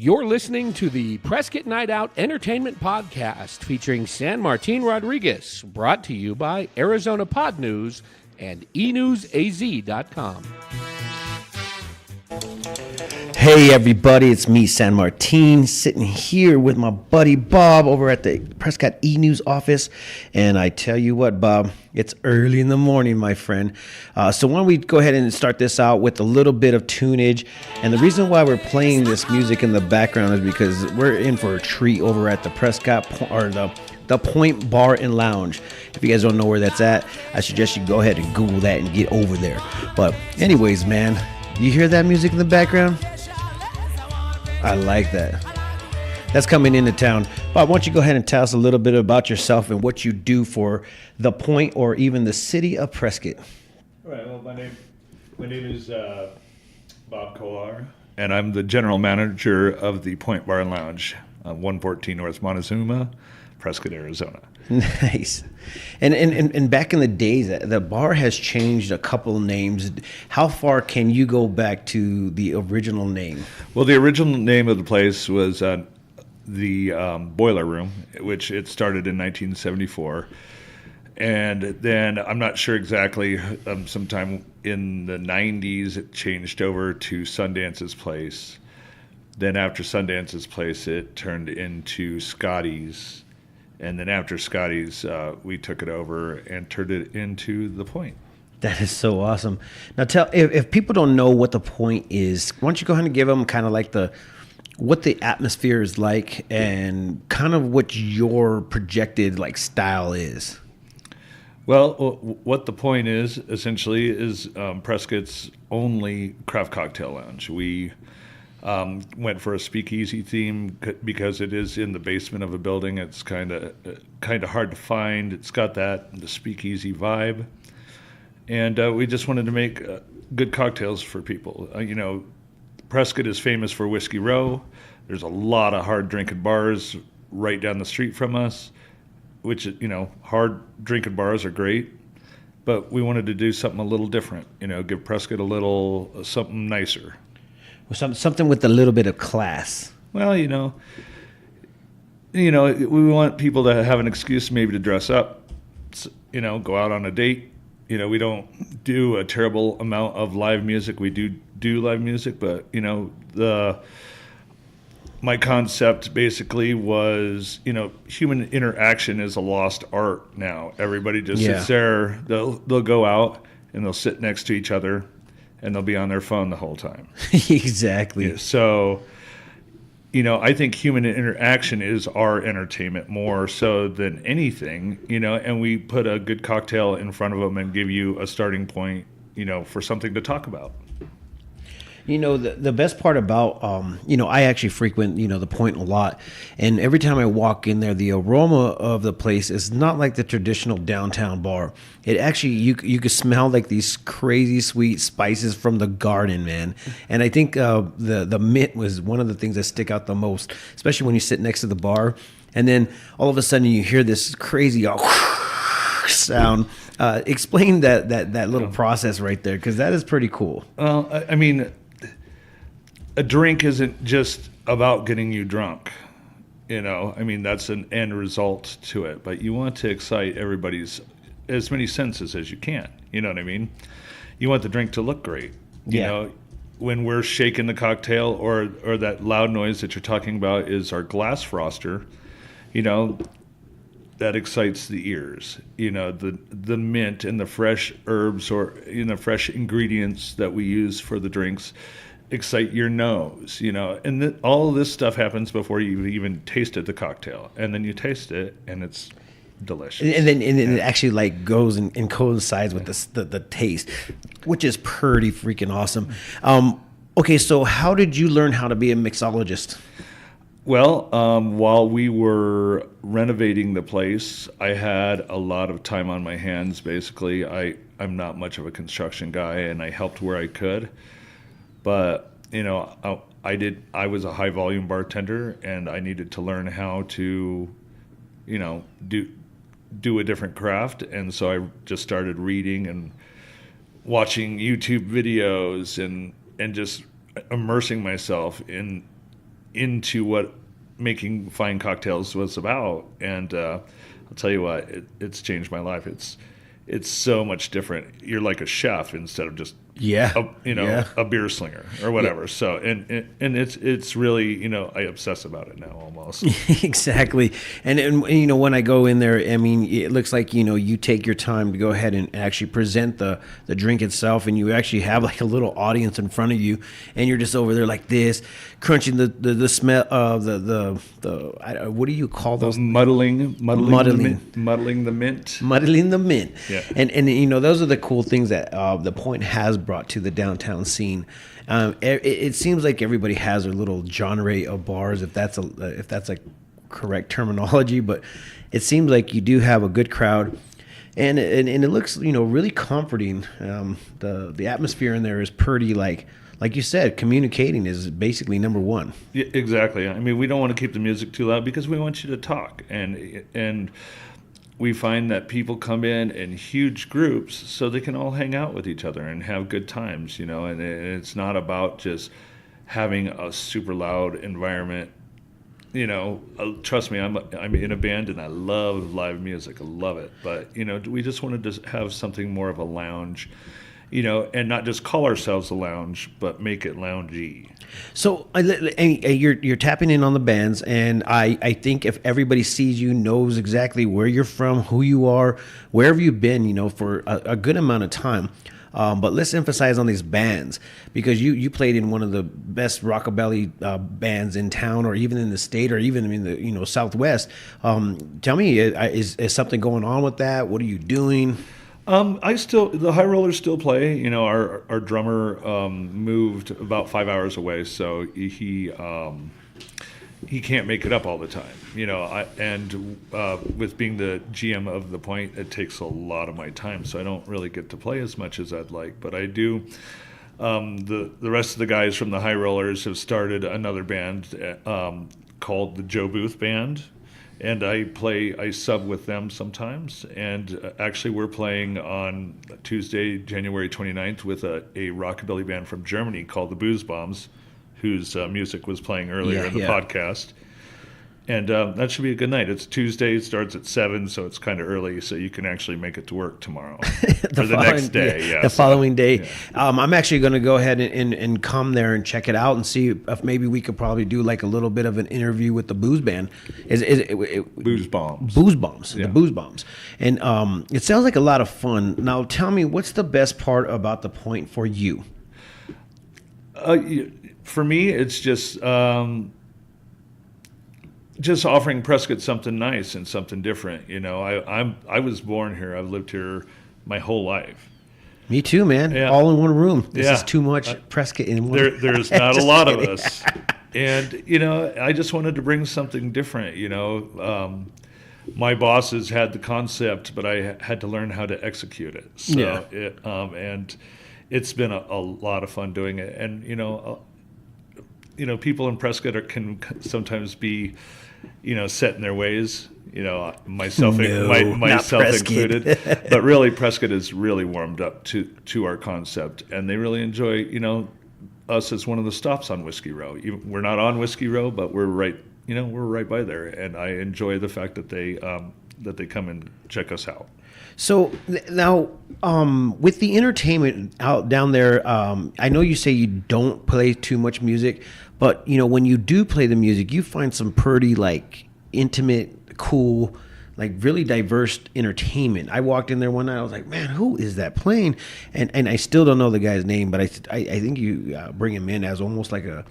You're listening to the Prescott Night Out Entertainment Podcast featuring San Martin Rodriguez, brought to you by Arizona Pod News and enewsaz.com. Hey everybody, it's me, San Martin, sitting here with my buddy Bob over at the Prescott E-News office. And I tell you what, Bob, it's early in the morning, my friend. So why don't we go ahead and start this out with a little bit of tunage. And the reason why we're playing this music in the background is because we're in for a treat over at the Prescott, or the Point Bar and Lounge. If you guys don't know where that's at, I suggest you go ahead and Google that and get over there. But anyways, man, you hear that music in the background? I like that. That's coming into town. Bob, why don't you go ahead and tell us a little bit about yourself and what you do for the Point or even the city of Prescott. All right. Well, my name is Bob Kolar, and I'm the general manager of the Point Bar and Lounge, 114 North Montezuma, Prescott, Arizona. Nice. And back in the days, the bar has changed a couple names. How far can you go back to the original name? Well, the original name of the place was the Boiler Room, which it started in 1974. And then I'm not sure exactly, sometime in the 90s, it changed over to Sundance's Place. Then after Sundance's Place, it turned into Scotty's. And then after Scotty's, we took it over and turned it into the Point. That is so awesome. Now, if people don't know what the Point is, why don't you go ahead and give them kind of like what the atmosphere is like and kind of what your projected like style is. Well, what the Point is essentially is Prescott's only craft cocktail lounge. We went for a speakeasy theme because it is in the basement of a building. It's kind of hard to find. It's got the speakeasy vibe, and we just wanted to make good cocktails for people. Prescott is famous for Whiskey Row. There's a lot of hard drinking bars right down the street from us, which hard drinking bars are great, but we wanted to do something a little different. Give Prescott a little something nicer. Something with a little bit of class. Well, we want people to have an excuse maybe to dress up, go out on a date. We don't do a terrible amount of live music. We do live music, but my concept basically was, human interaction is a lost art now. Everybody just sits there. They'll go out and they'll sit next to each other, and they'll be on their phone the whole time. Exactly. Yeah, so, I think human interaction is our entertainment more so than anything, and we put a good cocktail in front of them and give you a starting point, for something to talk about. The best part about, I actually frequent, the Point a lot. And every time I walk in there, the aroma of the place is not like the traditional downtown bar. It actually, you can smell like these crazy sweet spices from the garden, man. And I think the mint was one of the things that stick out the most, especially when you sit next to the bar. And then all of a sudden you hear this crazy sound. Explain that little process right there, because that is pretty cool. Well, I mean, a drink isn't just about getting you drunk, that's an end result to it, but you want to excite everybody's as many senses as you can. You know what I mean? You want the drink to look great. When we're shaking the cocktail or that loud noise that you're talking about is our glass froster, that excites the ears. The mint and the fresh herbs or fresh ingredients that we use for the drinks excite your nose, and all this stuff happens before you even tasted the cocktail, and then you taste it and it's delicious. And then it actually like goes and coincides with the taste, which is pretty freaking awesome. Okay, so how did you learn how to be a mixologist? Well, while we were renovating the place, I had a lot of time on my hands. Basically, I'm not much of a construction guy, and I helped where I could. But, I was a high volume bartender, and I needed to learn how to, do a different craft. And so I just started reading and watching YouTube videos and just immersing myself in into what making fine cocktails was about. And I'll tell you what, it's changed my life. It's so much different. You're like a chef instead of just a beer slinger or whatever. Yeah. So and it's really, I obsess about it now almost. Exactly. And when I go in there, I mean, it looks like you take your time to go ahead and actually present the drink itself, and you actually have like a little audience in front of you, and you're just over there like this, crunching the smell of the what do you call those? Muddling the mint. Yeah. And those are the cool things that the Point has brought to the downtown scene. It seems like everybody has their little genre of bars, if that's a correct terminology, but it seems like you do have a good crowd, and it looks really comforting. The atmosphere in there is pretty, like you said, communicating is basically number one. Yeah, exactly. I mean, we don't want to keep the music too loud because we want you to talk, and we find that people come in huge groups so they can all hang out with each other and have good times, and it's not about just having a super loud environment. Trust me, I'm in a band and I love live music. I love it. But, we just wanted to have something more of a lounge, and not just call ourselves a lounge, but make it loungy. So you're tapping in on the bands, and I think if everybody sees you, knows exactly where you're from, who you are, wherever you've been, for a good amount of time. But let's emphasize on these bands, because you played in one of the best rockabilly bands in town, or even in the state, or even in the Southwest. Tell me, is something going on with that? What are you doing? The High Rollers still play. Our drummer moved about 5 hours away, so he can't make it up all the time. With being the GM of the Point, it takes a lot of my time, so I don't really get to play as much as I'd like. But I do. The rest of the guys from the High Rollers have started another band called the Joe Booth Band. And I sub with them sometimes. And actually, we're playing on Tuesday, January 29th, with a rockabilly band from Germany called the Booze Bombs, whose music was playing earlier in the podcast. And that should be a good night. It's Tuesday, it starts at 7, so it's kind of early, so you can actually make it to work tomorrow. the next day, The following day. Yeah. I'm actually going to go ahead and come there and check it out and see if maybe we could probably do like a little bit of an interview with the Booze Band. Booze Bombs. Booze Bombs. Yeah. The Booze Bombs. And it sounds like a lot of fun. Now, tell me, what's the best part about the Point for you? For me, it's just offering Prescott something nice and something different. I was born here. I've lived here my whole life. Me too, man. Yeah. All in one room. This is too much Prescott in one. There's not a lot of us. And, I just wanted to bring something different. My bosses had the concept, but I had to learn how to execute it. So and it's been a lot of fun doing it. And, people in Prescott can sometimes be, set in their ways, myself included. But really, Prescott has really warmed up to our concept, and they really enjoy, us as one of the stops on Whiskey Row. We're not on Whiskey Row, but we're right by there, and I enjoy the fact that they come and check us out. So now, with the entertainment out down there, I know you say you don't play too much music, but when you do play the music, you find some pretty intimate, cool, really diverse entertainment. I walked in there one night, I was like, man, who is that playing? And I still don't know the guy's name, but I think you bring him in as almost like a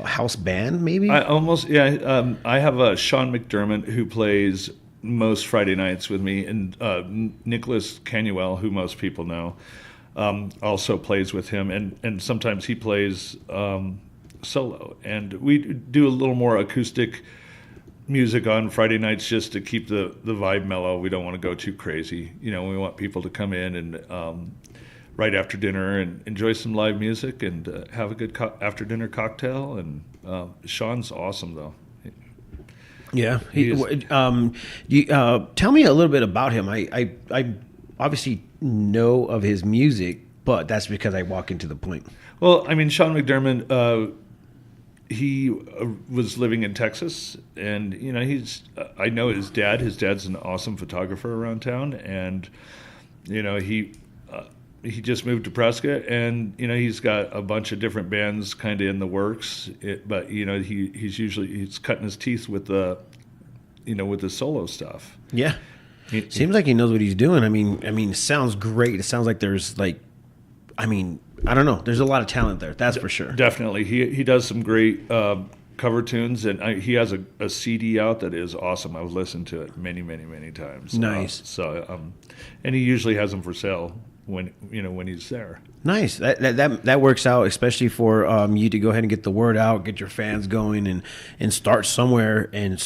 house band, maybe. I have a Shawn Mcdermott who plays most Friday nights with me, and Nicholas Canuel, who most people know, also plays with him, and sometimes he plays solo, and we do a little more acoustic music on Friday nights just to keep the vibe mellow. We don't want to go too crazy. We want people to come in and right after dinner and enjoy some live music and have a good after dinner cocktail. And Sean's awesome though. Yeah. Tell me a little bit about him. I obviously know of his music, but that's because I walk into the Point. Well, I mean, Shawn Mcdermott, he was living in Texas, and I know his dad. His dad's an awesome photographer around town, and he just moved to Prescott, and he's got a bunch of different bands kind of in the works. But he's cutting his teeth with the solo stuff. Yeah, seems like he knows what he's doing. I mean, it sounds great. It sounds like there's I don't know. There's a lot of talent there. That's for sure. Definitely. He does some great cover tunes, and he has a CD out that is awesome. I've listened to it many, many, many times. Nice. And he usually has them for sale when he's there. Nice. That works out, especially for you to go ahead and get the word out, get your fans going, and start somewhere and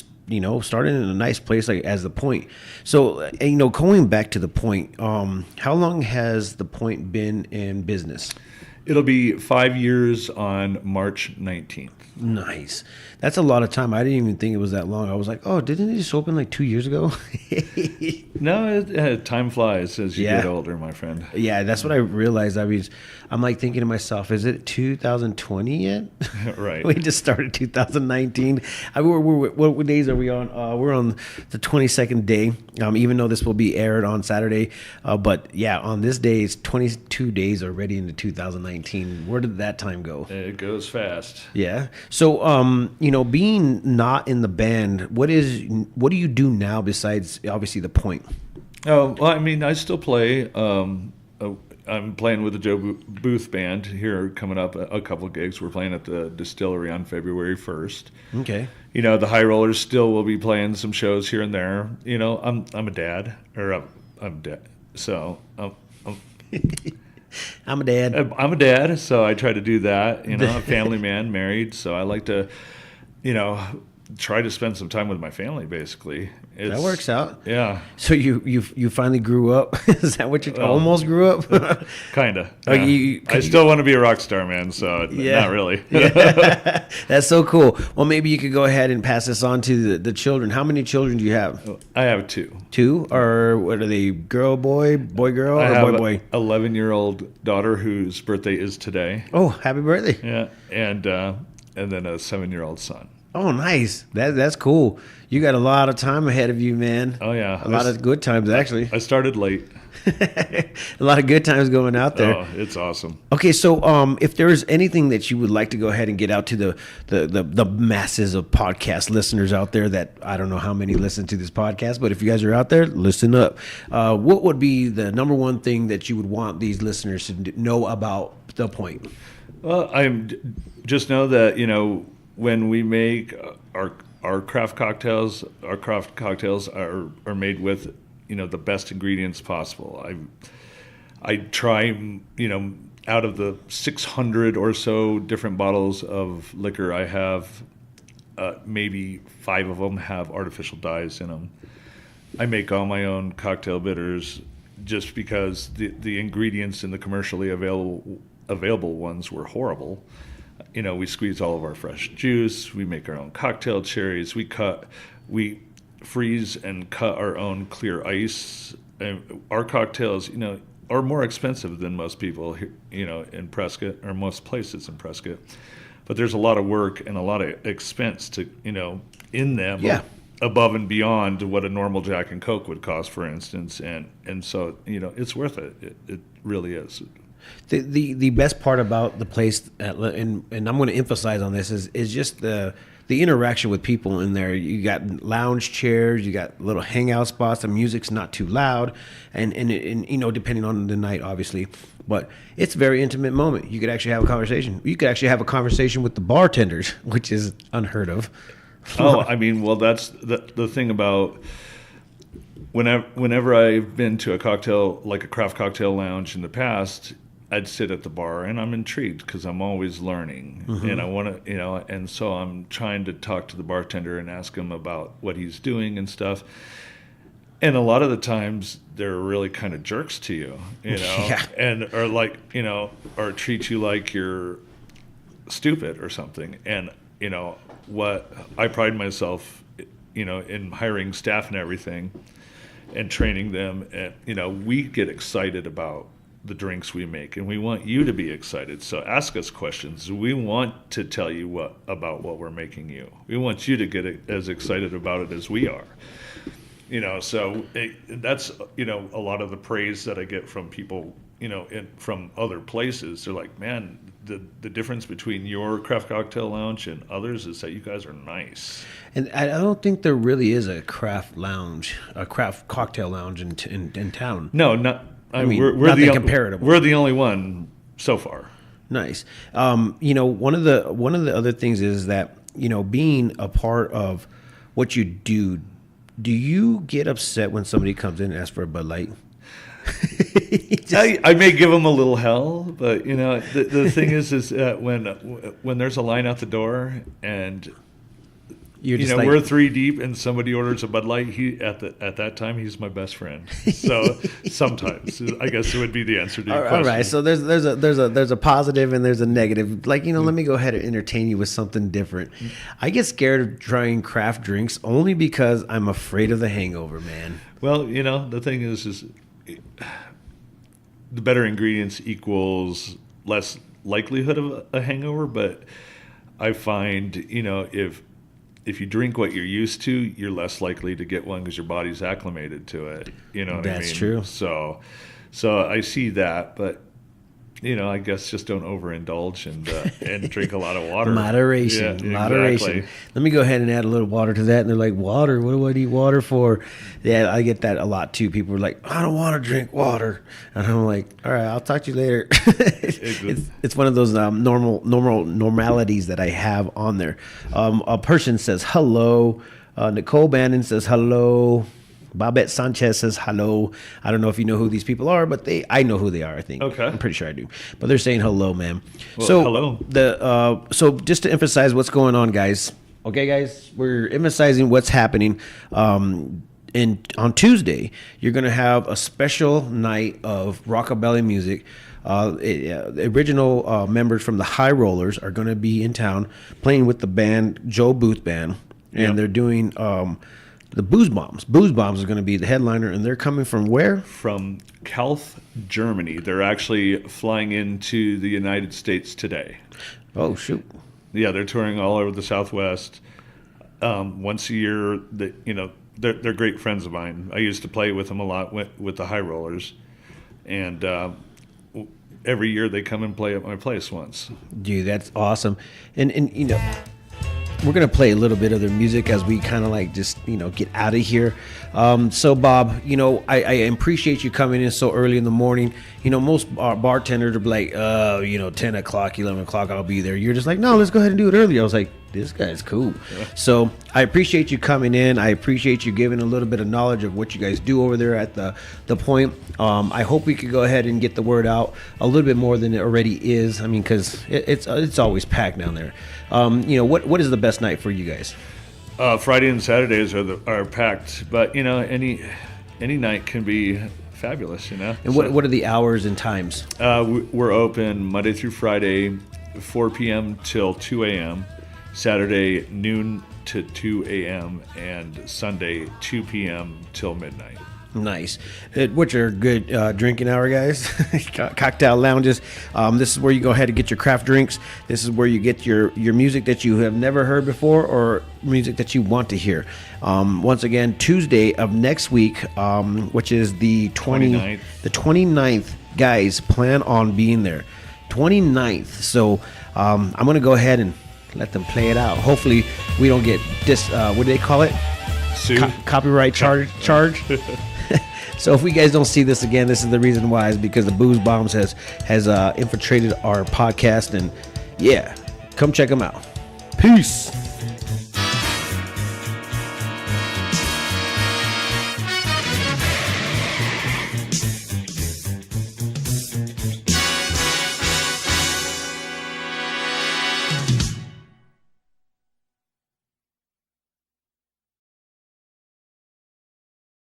starting in a nice place like as the Point. So, going back to the Point, how long has the Point been in business? It'll be 5 years on March 19th. Nice. That's a lot of time. I didn't even think it was that long. I was like, oh, didn't it just open like 2 years ago? No, time flies as you get older, my friend. Yeah, that's what I realized. I mean, I'm like thinking to myself, is it 2020 yet? Right. We just started 2019. What days are we on? We're on the 22nd day, even though this will be aired on Saturday. But yeah, on this day, it's 22 days already into 2019. Where did that time go? It goes fast. Yeah. So, being not in the band, what do you do now besides obviously the Point? Oh, well, I mean, I still play. I'm playing with the Joe Booth Band here coming up a couple of gigs. We're playing at the Distillery on February 1st. Okay. The High Rollers still will be playing some shows here and there. I'm a dad, or I'm dead. So I'm a dad. I'm a dad, so I try to do that. A family man, married, so I like to, try to spend some time with my family. Basically, that works out. Yeah. So you finally grew up? Is that what you almost grew up? Kind of. Oh, yeah. I still want to be a rock star, man. So not really. Yeah. That's so cool. Well, maybe you could go ahead and pass this on to the children. How many children do you have? I have two. Two? Or what are they? Girl, boy, girl, or boy, boy? 11-year-old daughter whose birthday is today. Oh, happy birthday! Yeah, and then a 7-year-old son. Oh, nice. That's cool. You got a lot of time ahead of you, man. Oh, yeah. A lot of good times, actually. I started late. A lot of good times going out there. Oh, it's awesome. Okay, so if there's anything that you would like to go ahead and get out to the masses of podcast listeners out there that I don't know how many listen to this podcast, but if you guys are out there, listen up. What would be the number one thing that you would want these listeners to know about the Point? Well, just know that, when we make our craft cocktails are made with the best ingredients possible. I try out of the 600 or so different bottles of liquor I have, maybe 5 of them have artificial dyes in them. I make all my own cocktail bitters just because the ingredients in the commercially available ones were horrible. We squeeze all of our fresh juice. We make our own cocktail cherries. We freeze and cut our own clear ice. And our cocktails, are more expensive than most people, in Prescott, or most places in Prescott. But there's a lot of work and a lot of expense to, in them. Yeah. Above and beyond what a normal Jack and Coke would cost, for instance. And so, it's worth it. It really is. The best part about the place, and I'm going to emphasize on this, is just the interaction with people in there. You got lounge chairs, you got little hangout spots. The music's not too loud, and depending on the night, obviously. But it's a very intimate moment. You could actually have a conversation. You could actually have a conversation with the bartenders, which is unheard of. Oh, I mean, well, that's the thing about whenever I've been to a cocktail, like a craft cocktail lounge in the past, I'd sit at the bar and I'm intrigued because I'm always learning, and I want to, and so I'm trying to talk to the bartender and ask him about what he's doing and stuff. And a lot of the times they're really kind of jerks to you, Yeah. and or like, or treat you like you're stupid or something. And, what I pride myself, in hiring staff and everything and training them. And, we get excited about the drinks we make, and we want you to be excited. So ask us questions. We want to tell you about what we're making you. We want you to get as excited about it as we are. So that's, a lot of the praise that I get from people, from other places. They're like, man, the difference between your craft cocktail lounge and others is that you guys are nice. And I don't think there really is a craft cocktail lounge in town. No, not. We're the comparable. We're the only one so far. Nice. One of the other things is that, being a part of what you do you get upset when somebody comes in and asks for a Bud Light? I may give them a little hell, but the thing is when there's a line out the door and we're 3 deep and somebody orders a Bud Light, at that time he's my best friend. So sometimes I guess it would be the answer to your question. All right, so there's a positive and there's a negative. Like, let me go ahead and entertain you with something different. I get scared of trying craft drinks only because I'm afraid of the hangover, man. Well, the thing is the better ingredients equals less likelihood of a hangover, but I find, if you drink what you're used to, you're less likely to get one because your body's acclimated to it. You know what I mean? That's true. So I see that, but I guess just don't overindulge and drink a lot of water. Moderation. Yeah, Moderation. exactly. Let me go ahead and add a little water to that. And they're like, water? What do I need water for? Yeah, I get that a lot too. People are like, I don't want to drink water. And I'm like, all right, I'll talk to you later. It's one of those normalities that I have on there. A person says hello. Nicole Bannon says hello. Babette Sanchez says hello. I don't know if you know who these people are, but I know who they are, I think. Okay. I'm pretty sure I do. But they're saying hello, man. Well, so hello. So just to emphasize what's going on, guys. Okay, guys, we're emphasizing what's happening. And on Tuesday, you're going to have a special night of rockabilly music. The original members from the High Rollers are going to be in town playing with the band, Joe Booth Band. And they're doing... the Booze Bombs. Booze Bombs is going to be the headliner, and they're coming from where? From Kalth, Germany. They're actually flying into the United States today. Oh, shoot. Yeah, they're touring all over the Southwest. Once a year, they're great friends of mine. I used to play with them a lot with the High Rollers, and every year they come and play at my place once. Dude, that's awesome. And we're going to play a little bit of their music as we kind of like just, get out of here. So, Bob, I appreciate you coming in so early in the morning. Most bartenders are like, 10 o'clock, 11 o'clock, I'll be there. You're just like, no, let's go ahead and do it early. I was like, this guy's cool. Yeah. So I appreciate you coming in. I appreciate you giving a little bit of knowledge of what you guys do over there at the Point. I hope we could go ahead and get the word out a little bit more than it already is. I mean, because it's always packed down there. What is the best night for you guys? Friday and Saturdays are packed, but any night can be fabulous. And what are the hours and times? We're open Monday through Friday, 4 p.m. till 2 a.m. Saturday noon to 2 a.m. and Sunday 2 p.m. till midnight. Nice. Which are good drinking hour, guys. Cocktail lounges. This is where you go ahead and get your craft drinks. This is where you get your music that you have never heard before or music that you want to hear. Once again, Tuesday of next week, which is the 29th. The 29th, guys, plan on being there. 29th. So I'm going to go ahead and let them play it out. Hopefully we don't get what do they call it? Copyright charge. So if we guys don't see this again, this is the reason why, is because the Booze Bombs has infiltrated our podcast. And yeah, come check them out. Peace.